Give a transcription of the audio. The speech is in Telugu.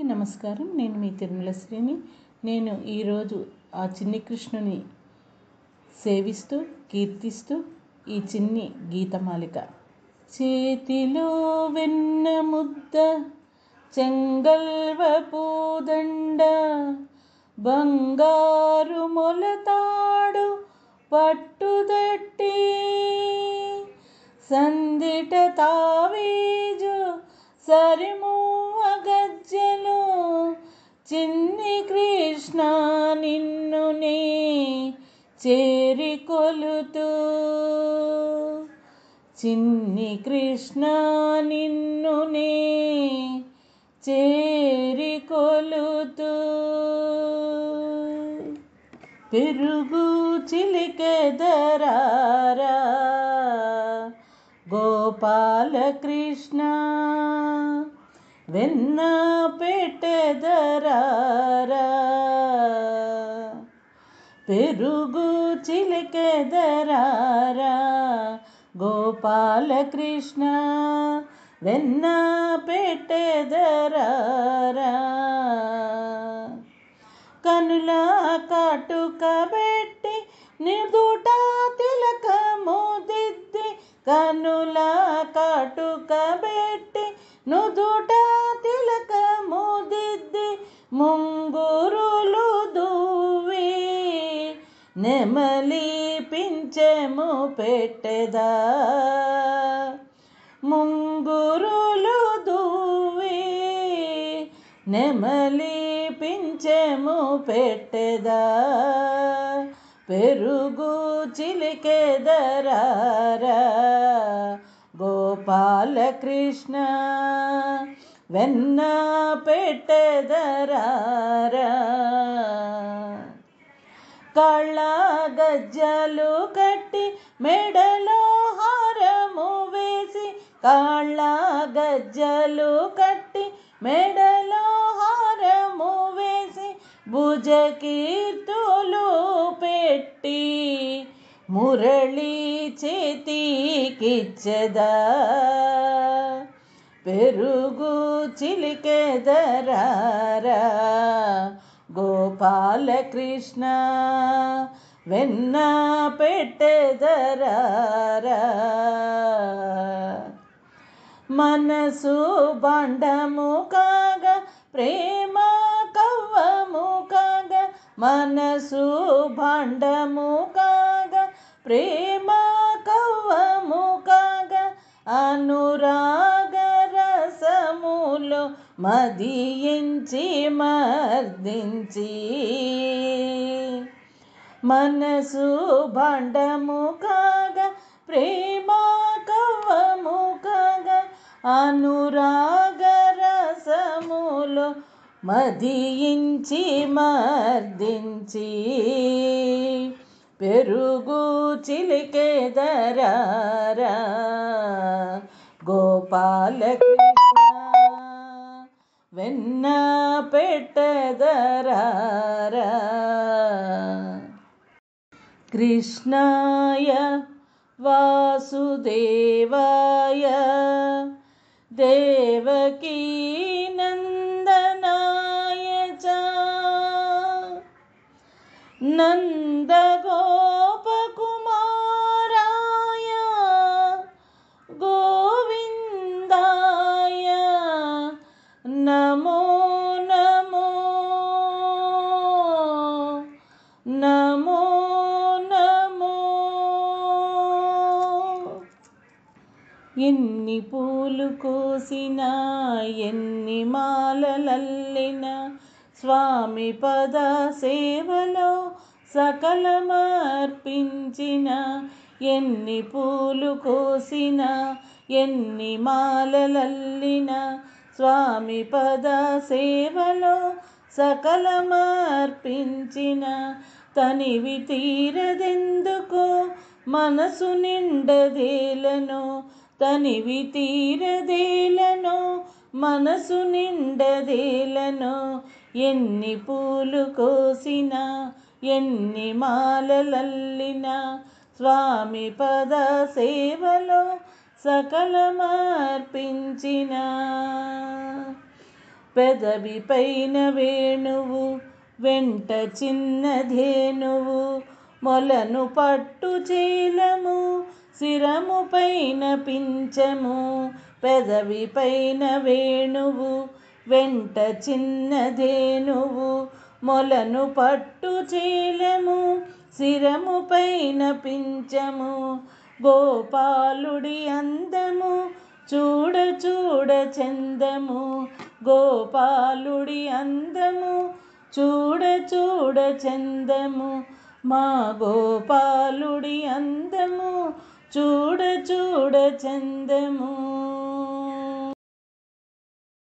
అందరికీ నమస్కారం. నేను మీ తిరుమల శ్రీని. నేను ఈరోజు ఆ చిన్ని కృష్ణుని సేవిస్తూ కీర్తిస్తూ ఈ చిన్ని గీతమాలిక. చేతిలో వెన్న ముద్ద, చెంగల్వ పూదండ, బంగారు మొలతాడు పట్టుదట్టి, సందిట తావీజు సరిమువ్వ గజ్జెలు, చిన్ని కృష్ణ నిన్ను నే చేరి కొలుతూ, చిన్ని కృష్ణ నిన్ను నే చేరి కొలుతూ. పెరుగు చిలికెదరారా గోపాలకృష్ణ, వెన్న పెట్టెదరారా, పెరుగు చిలికెదరారా గోపాలకృష్ణ, వెన్న పెట్టెదరారా. కనుల కాటుక పెట్టి నిదుట తిలకము దిద్ది, కనుల కాటుక పెట్టి నుదుట తిలకము దిద్ది, ముంగురులు దువ్వి నెమలి పింఛము పెట్టెదా, ముంగురులు దువ్వి నెమలి పింఛము పెట్టెదా, పెరుగు చిలికెదరారా గోపాలకృష్ణ, వెన్న పెట్టెదరారా. కాళ్ళ గజ్జలు కట్టి మెడలో హారము వేసి, కాళ్ళ గజ్జలు కట్టి మెడలో హారము వేసి, భుజకీర్తులు పెట్టి మురళి చేతికిచ్చెదా, పెరుగు చిలికెదరారా గోపాలకృష్ణ, వెన్న పెట్టెదరారా. మనసు బండము కాగా ప్రేమ కవ్వము కాగా, మనసు బండము కాగా ప్రేమ కవ్వము కాగా, అనురాగ రసములో మదియించి మర్దించి, మనసు బండము కాగా ప్రేమ కవ్వము కాగా, అనురాగ రసములో మదియించి మర్దించి, పెరుగు చిలికెదరారా గోపాలకృష్ణ, వెన్న పెట్టెదరారా. కృష్ణాయ వాసుదేవాయ దేవకీ నందనాయ చ, నందగోపకుమారాయ గోవిందాయ నమో నమో నమో నమో. ఎన్ని పూలు కోసినా ఎన్ని మాలలల్లినా, స్వామి పద సేవలో సకలమర్పించిన, ఎన్ని పూలు కోసినా ఎన్ని మాలలల్లినా, స్వామి పద సేవలో సకలమర్పించిన, తనివి తీరదెందుకో మనసు నిండదేలను, తనివి తీరదేలను మనసు నిండదేలను, ఎన్ని పూలు కోసినా ఎన్ని మాలలల్లినా, స్వామి పద సేవలో సకలమర్పించిన. పెదవి పైన వేణువు వెంట చిన్నధేనువు మొలను పట్టు చేలము శిరము పైన పించము పెదవి పైన వేణువు వెంట చిన్నధేనువు మొలను పట్టు చేలము శిరము పైన పించము గోపాలుడి అందము చూడ చూడ చందము గోపాలుడి అందము చూడ చూడ చందము మా గోపాలుడి అందము చూడ చూడ చందము.